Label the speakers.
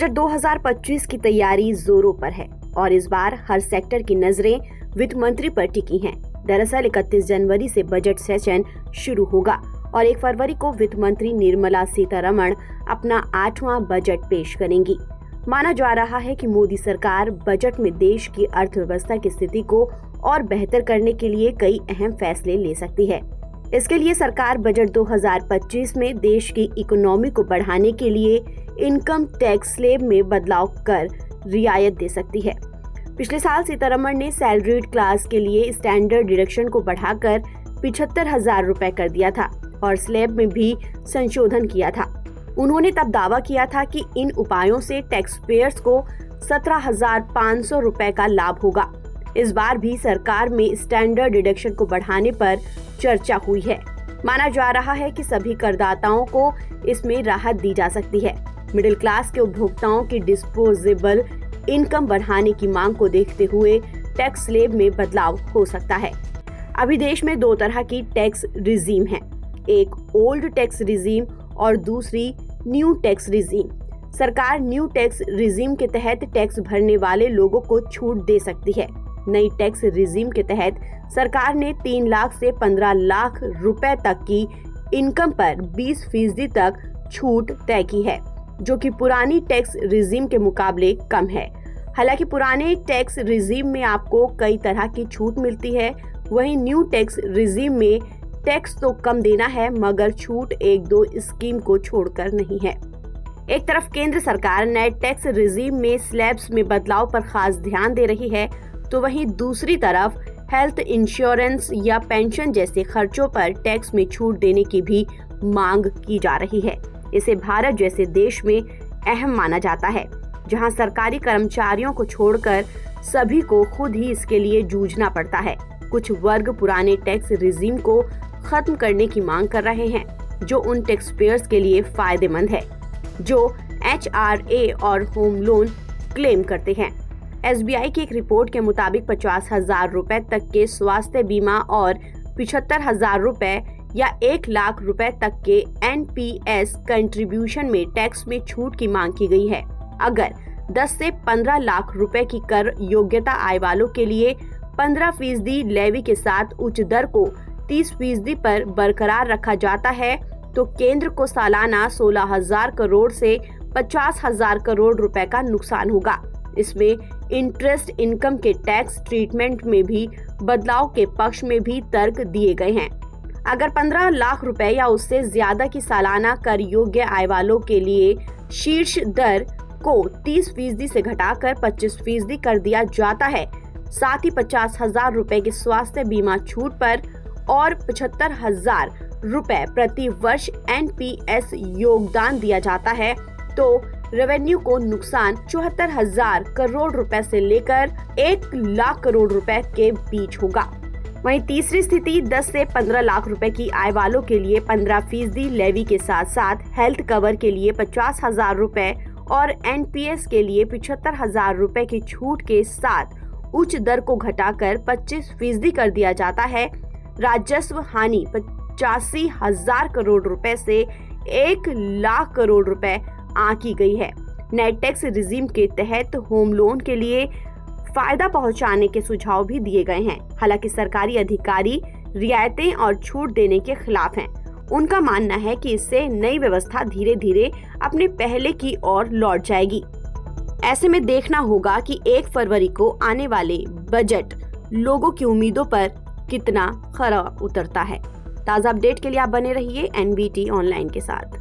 Speaker 1: Budget 2025 की तैयारी जोरों पर है और इस बार हर सेक्टर की नजरें वित्त मंत्री पर टिकी हैं। दरअसल 31 जनवरी से बजट सेशन शुरू होगा और 1 फरवरी को वित्त मंत्री निर्मला सीतारमण अपना 8वां बजट पेश करेंगी। माना जा रहा है कि मोदी सरकार बजट में देश की अर्थव्यवस्था की स्थिति को और बेहतर करने के लिए कई अहम फैसले ले सकती है। इसके लिए सरकार बजट 2025 में देश की इकोनॉमी को बढ़ाने के लिए इनकम टैक्स स्लैब में बदलाव कर रियायत दे सकती है। पिछले साल सीतारमण ने सैलरीड क्लास के लिए स्टैंडर्ड डिडक्शन को बढ़ाकर 75,000 रुपए कर दिया था और स्लैब में भी संशोधन किया था। उन्होंने तब दावा किया था कि इन उपायों से टैक्स पेयर्स को 17,500 रुपए का लाभ होगा। इस बार भी सरकार में स्टैंडर्ड डिडक्शन को बढ़ाने पर चर्चा हुई है। माना जा रहा है कि सभी करदाताओं को इसमें राहत दी जा सकती है। मिडिल क्लास के उपभोक्ताओं की डिस्पोजेबल इनकम बढ़ाने की मांग को देखते हुए टैक्स स्लैब में बदलाव हो सकता है। अभी देश में 2 तरह की टैक्स रिजीम है, एक ओल्ड टैक्स रिजीम और दूसरी न्यू टैक्स रिजीम। सरकार न्यू टैक्स रिजीम के तहत टैक्स भरने वाले लोगों को छूट दे सकती है। नई टैक्स रिजीम के तहत सरकार ने 3 लाख से 15 लाख रुपए तक की इनकम पर 20% तक छूट तय की है, जो कि पुरानी टैक्स रिजीम के मुकाबले कम है। हालांकि पुराने टैक्स रिजीम में आपको कई तरह की छूट मिलती है, वहीं न्यू टैक्स रिजीम में टैक्स तो कम देना है मगर छूट 1-2 स्कीम को छोड़कर नहीं है। एक तरफ केंद्र सरकार नए टैक्स रिजीम में स्लैब्स में बदलाव पर खास ध्यान दे रही है, तो वहीं दूसरी तरफ हेल्थ इंश्योरेंस या पेंशन जैसे खर्चों पर टैक्स में छूट देने की भी मांग की जा रही है। इसे भारत जैसे देश में अहम माना जाता है, जहां सरकारी कर्मचारियों को छोड़कर सभी को खुद ही इसके लिए जूझना पड़ता है। कुछ वर्ग पुराने टैक्स रिजीम को खत्म करने की मांग कर रहे हैं, जो उन टैक्स पेयर्स के लिए फायदेमंद है जो HRA और होम लोन क्लेम करते हैं। SBI की एक रिपोर्ट के मुताबिक 50,000 रुपए तक के स्वास्थ्य बीमा और 75,000 रुपए या 1 लाख रुपए तक के NPS कंट्रीब्यूशन में टैक्स में छूट की मांग की गई है। अगर 10 से 15 लाख रुपए की कर योग्यता आय वालों के लिए 15% लेवी के साथ उच्च दर को 30% पर बरकरार रखा जाता है, तो केंद्र को सालाना 16,000 करोड़ से 50,000 करोड़ रुपए का नुकसान होगा। इसमें इंटरेस्ट इनकम के टैक्स ट्रीटमेंट में भी बदलाव के पक्ष में भी तर्क दिए गए हैं। अगर 15 लाख रुपए या उससे ज्यादा की सालाना कर योग्य आय वालों के लिए शीर्ष दर को 30% से घटाकर 25% कर दिया जाता है, साथ ही 50,000 रुपए के स्वास्थ्य बीमा छूट पर और 75,000 रुपए प्रति वर्ष NPS योगदान दिया जाता है, तो रेवेन्यू को नुकसान 74,000 करोड़ रुपए से लेकर 1 लाख करोड़ रुपए के बीच होगा। वहीं तीसरी स्थिति 10 से 15 लाख रुपए की आय वालों के लिए 15% लेवी के साथ साथ हेल्थ कवर के लिए 50,000 रुपए और NPS के लिए 75,000 रुपए की छूट के साथ उच्च दर को घटाकर 25% कर दिया जाता है। राजस्व हानि 85,000 करोड़ रुपए से 1 लाख करोड़ रुपए आंकी गई है। नए टैक्स रिजीम के तहत होम लोन के लिए फायदा पहुंचाने के सुझाव भी दिए गए हैं। हालांकि सरकारी अधिकारी रियायतें और छूट देने के खिलाफ हैं। उनका मानना है कि इससे नई व्यवस्था धीरे धीरे अपने पहले की ओर लौट जाएगी। ऐसे में देखना होगा कि 1 फरवरी को आने वाले बजट लोगों की उम्मीदों पर कितना खरा उतरता है। ताज़ा अपडेट के लिए आप बने रहिए NBT ऑनलाइन के साथ।